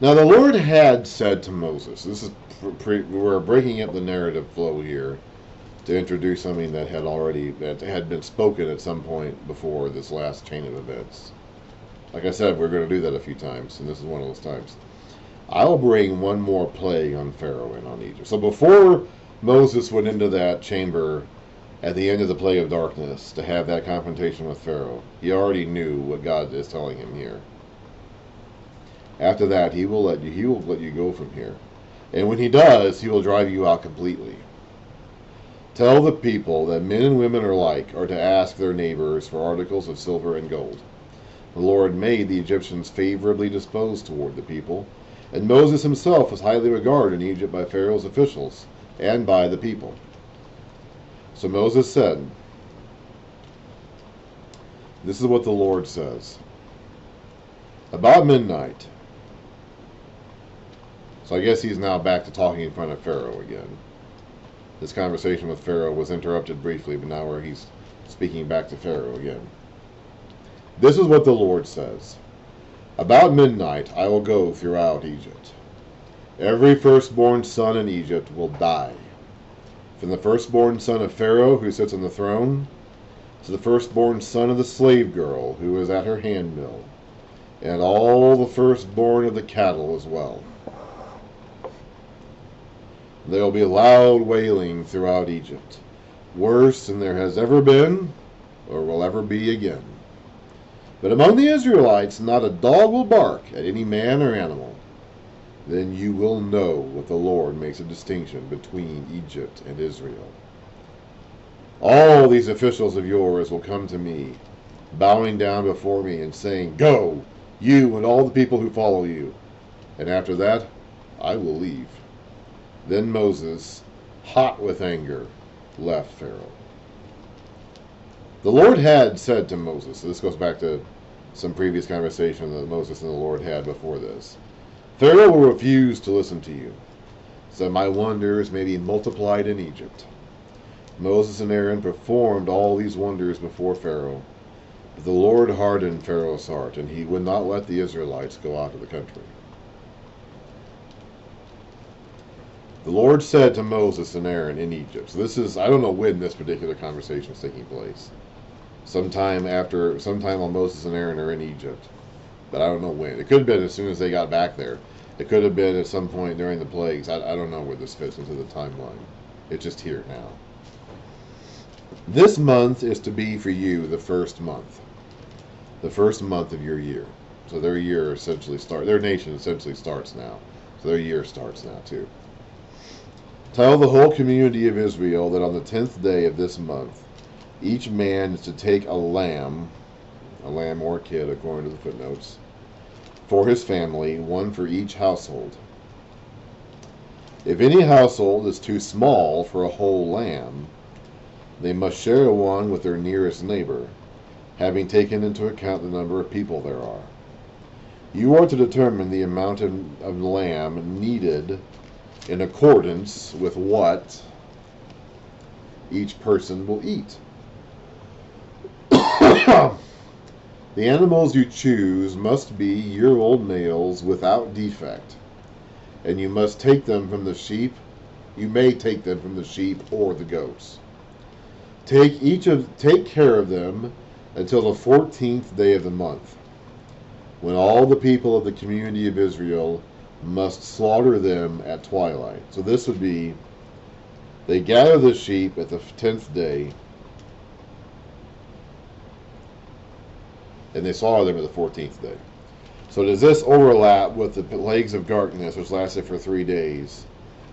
Now the Lord had said to Moses, this is we're breaking up the narrative flow here to introduce something that had been spoken at some point before this last chain of events. Like I said, we're going to do that a few times, and this is one of those times. I will bring one more plague on Pharaoh and on Egypt. So before Moses went into that chamber at the end of the plague of darkness to have that confrontation with Pharaoh, he already knew what God is telling him here. After that, he will let you go from here. And when he does, he will drive you out completely. Tell the people that men and women alike are to ask their neighbors for articles of silver and gold. The Lord made the Egyptians favorably disposed toward the people, and Moses himself was highly regarded in Egypt by Pharaoh's officials and by the people. So Moses said, this is what the Lord says. About midnight. So I guess he's now back to talking in front of Pharaoh again. This conversation with Pharaoh was interrupted briefly, but now he's speaking back to Pharaoh again. This is what the Lord says. About midnight I will go throughout Egypt. Every firstborn son in Egypt will die. From the firstborn son of Pharaoh who sits on the throne, to the firstborn son of the slave girl who is at her handmill, and all the firstborn of the cattle as well. There will be loud wailing throughout Egypt, worse than there has ever been or will ever be again. But among the Israelites not a dog will bark at any man or animal. Then you will know that the Lord makes a distinction between Egypt and Israel. All these officials of yours will come to me, bowing down before me and saying, Go, you and all the people who follow you. And after that, I will leave. Then Moses, hot with anger, left Pharaoh. The Lord had said to Moses, so this goes back to some previous conversation that Moses and the Lord had before this, Pharaoh will refuse to listen to you, so my wonders may be multiplied in Egypt. Moses and Aaron performed all these wonders before Pharaoh, but the Lord hardened Pharaoh's heart, and he would not let the Israelites go out of the country. The Lord said to Moses and Aaron in Egypt. So this is, I don't know when this particular conversation is taking place. Sometime while Moses and Aaron are in Egypt. But I don't know when. It could have been as soon as they got back there. It could have been at some point during the plagues. I don't know where this fits into the timeline. It's just here now. This month is to be for you the first month. The first month of your year. So their year essentially starts, their nation essentially starts now. So their year starts now too. Tell the whole community of Israel that on the 10th day of this month, each man is to take a lamb or a kid according to the footnotes, for his family, one for each household. If any household is too small for a whole lamb, they must share one with their nearest neighbor, having taken into account the number of people there are. You are to determine the amount of lamb needed in accordance with what each person will eat. The animals you choose must be year-old males without defect, and you must take them from the sheep. You may take them from the sheep or the goats. Take care of them until the 14th day of the month, when all the people of the community of Israel must slaughter them at twilight. So this would be, they gather the sheep at the 10th day, and they slaughter them at the 14th day. So does this overlap with the plagues of darkness, which lasted for 3 days,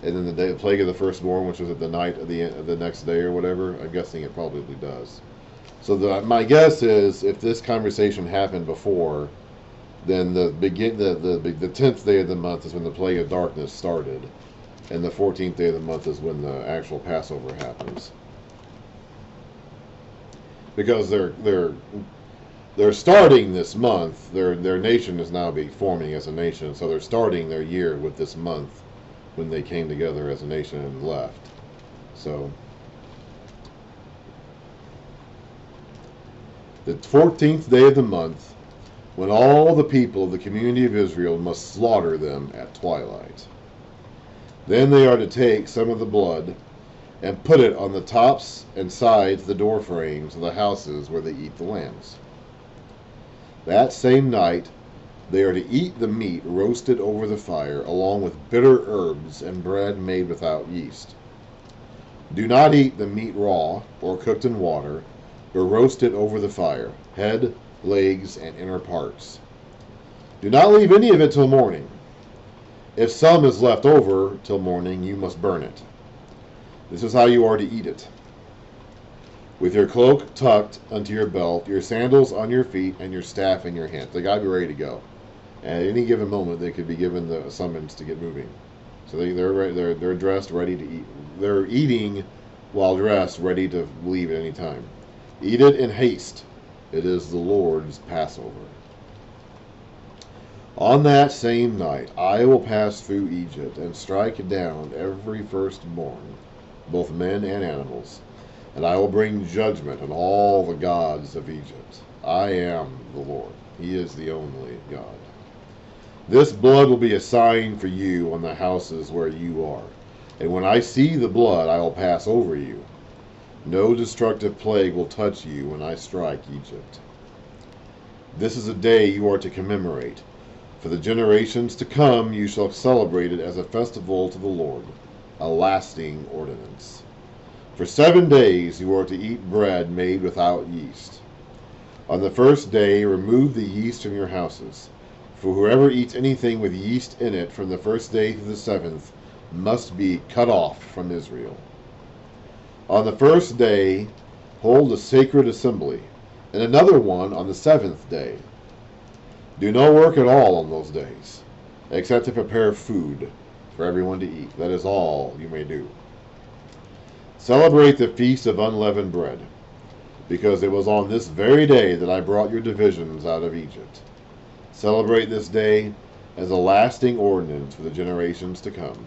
and then the plague of the firstborn, which was at the night of the next day or whatever? I'm guessing it probably does. So my guess is, if this conversation happened before, then the 10th day of the month is when the plague of darkness started, and the 14th day of the month is when the actual Passover happens. Because they're starting this month. Their nation is now forming as a nation, so they're starting their year with this month when they came together as a nation and left. So the 14th day of the month, when all the people of the community of Israel must slaughter them at twilight. Then they are to take some of the blood and put it on the tops and sides of the door frames of the houses where they eat the lambs. That same night they are to eat the meat roasted over the fire, along with bitter herbs and bread made without yeast. Do not eat the meat raw or cooked in water, but roast it over the fire, head, legs, and inner parts. Do not leave any of it till morning. If some is left over till morning, you must burn it. This is how you are to eat it: with your cloak tucked unto your belt, your sandals on your feet, and your staff in your hand. They got to be ready to go. At any given moment, they could be given the summons to get moving. So they're dressed, ready to eat. They're eating while dressed, ready to leave at any time. Eat it in haste. It is the Lord's Passover. On that same night I will pass through Egypt and strike down every firstborn, both men and animals, and I will bring judgment on all the gods of Egypt. I am the Lord. He is the only God. This blood will be a sign for you on the houses where you are, and when I see the blood, I will pass over you. No destructive plague will touch you when I strike Egypt. This is a day you are to commemorate. For the generations to come you shall celebrate it as a festival to the Lord, a lasting ordinance. For 7 days you are to eat bread made without yeast. On the first day remove the yeast from your houses, for whoever eats anything with yeast in it from the first day to the 7th must be cut off from Israel. On the first day hold a sacred assembly, and another one on the 7th day. Do no work at all on those days, except to prepare food for everyone to eat. That is all you may do. Celebrate the feast of unleavened bread, because it was on this very day that I brought your divisions out of Egypt. Celebrate this day as a lasting ordinance for the generations to come.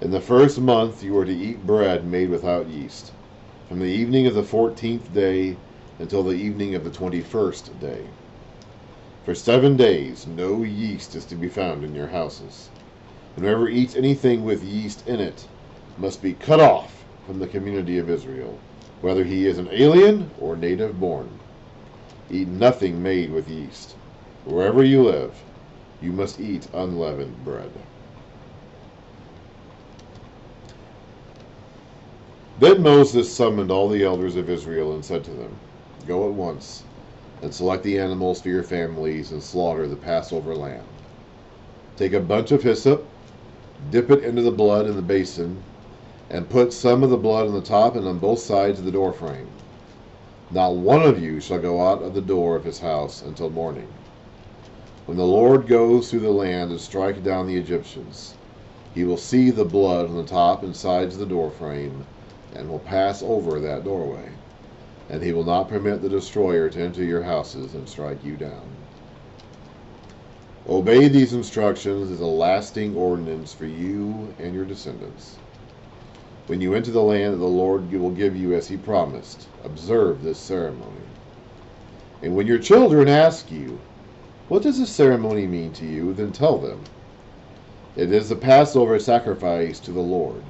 In the first month you are to eat bread made without yeast, from the evening of the 14th day until the evening of the 21st day. For 7 days no yeast is to be found in your houses. And whoever eats anything with yeast in it must be cut off from the community of Israel, whether he is an alien or native born. Eat nothing made with yeast. Wherever you live, you must eat unleavened bread. Then Moses summoned all the elders of Israel and said to them, Go at once and select the animals for your families and slaughter the Passover lamb. Take a bunch of hyssop, dip it into the blood in the basin, and put some of the blood on the top and on both sides of the door frame. Not one of you shall go out of the door of his house until morning. When the Lord goes through the land to strike down the Egyptians, he will see the blood on the top and sides of the door frame, and will pass over that doorway. And he will not permit the destroyer to enter your houses and strike you down. Obey these instructions as a lasting ordinance for you and your descendants. When you enter the land that the Lord will give you as he promised, observe this ceremony. And when your children ask you, What does this ceremony mean to you? Then tell them, It is the Passover sacrifice to the Lord,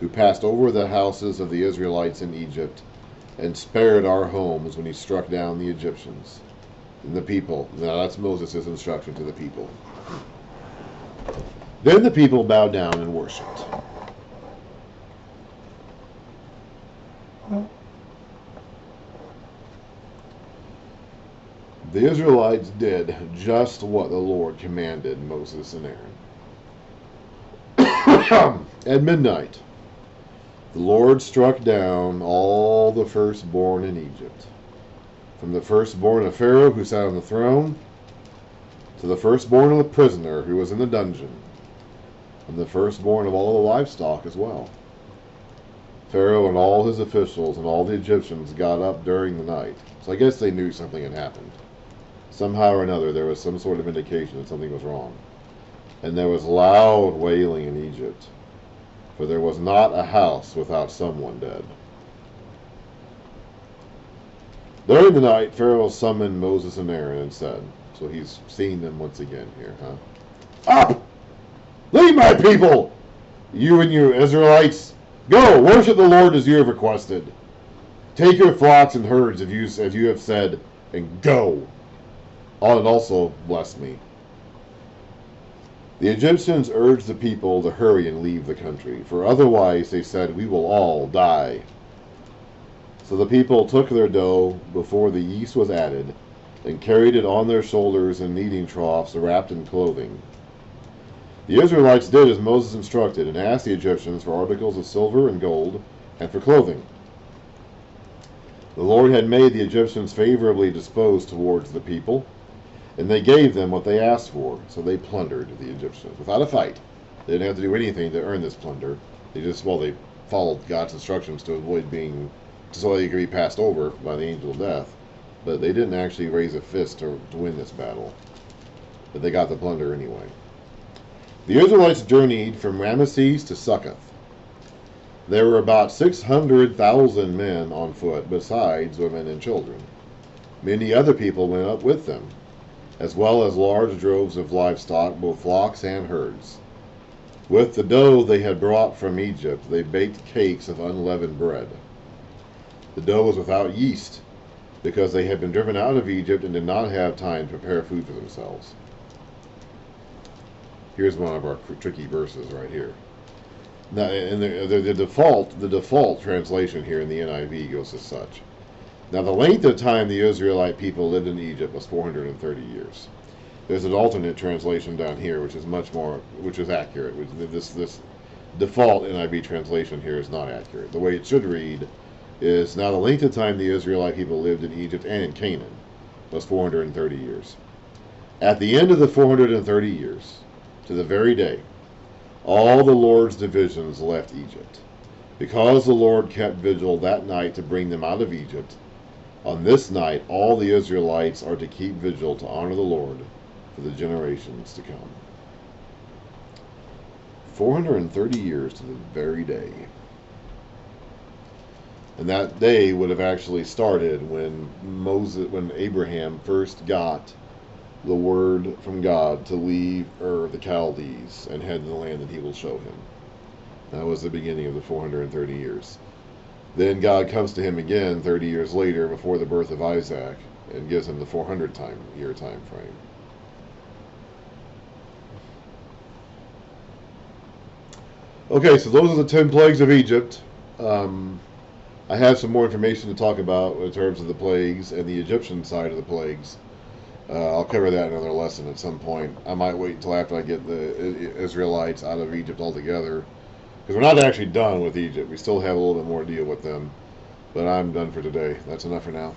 who passed over the houses of the Israelites in Egypt and spared our homes when he struck down the Egyptians. And the people, now that's Moses' instruction to the people. Then the people bowed down and worshipped. The Israelites did just what the Lord commanded Moses and Aaron. At midnight, the Lord struck down all the firstborn in Egypt, from the firstborn of Pharaoh who sat on the throne, to the firstborn of the prisoner who was in the dungeon, and the firstborn of all the livestock as well. Pharaoh and all his officials and all the Egyptians got up during the night. So I guess they knew something had happened. Somehow or another there was some sort of indication that something was wrong. And there was loud wailing in Egypt, for there was not a house without someone dead. During the night, Pharaoh summoned Moses and Aaron and said, so he's seeing them once again here, Up! Lead my people! You and you Israelites, go, worship the Lord as you have requested. Take your flocks and herds as you have said, and go. And also bless me. The Egyptians urged the people to hurry and leave the country, for otherwise, they said, we will all die. So the people took their dough before the yeast was added, and carried it on their shoulders in kneading troughs wrapped in clothing. The Israelites did as Moses instructed, and asked the Egyptians for articles of silver and gold, and for clothing. The Lord had made the Egyptians favorably disposed towards the people, and they gave them what they asked for, so they plundered the Egyptians without a fight. They didn't have to do anything to earn this plunder. They followed God's instructions to avoid so they could be passed over by the angel of death. But they didn't actually raise a fist to win this battle. But they got the plunder anyway. The Israelites journeyed from Ramesses to Succoth. There were about 600,000 men on foot, besides women and children. Many other people went up with them, as well as large droves of livestock, both flocks and herds. With the dough they had brought from Egypt, they baked cakes of unleavened bread. The dough was without yeast, because they had been driven out of Egypt and did not have time to prepare food for themselves. Here's one of our tricky verses right here. Now, and the default translation here in the NIV goes as such. Now, the length of time the Israelite people lived in Egypt was 430 years. There's an alternate translation down here, which is accurate. This default NIV translation here is not accurate. The way it should read is, now the length of time the Israelite people lived in Egypt and in Canaan was 430 years. At the end of the 430 years, to the very day, all the Lord's divisions left Egypt. Because the Lord kept vigil that night to bring them out of Egypt, on this night all the Israelites are to keep vigil to honor the Lord for the generations to come. 430 years to the very day. And that day would have actually started when Abraham first got the word from God to leave Ur of the Chaldees and head to the land that he will show him. That was the beginning of the 430 years. Then God comes to him again 30 years later before the birth of Isaac and gives him the 400-year time frame. Okay, so those are the 10 plagues of Egypt. I have some more information to talk about in terms of the plagues and the Egyptian side of the plagues. I'll cover that in another lesson at some point. I might wait until after I get the Israelites out of Egypt altogether, because we're not actually done with Egypt. We still have a little bit more to deal with them. But I'm done for today. That's enough for now.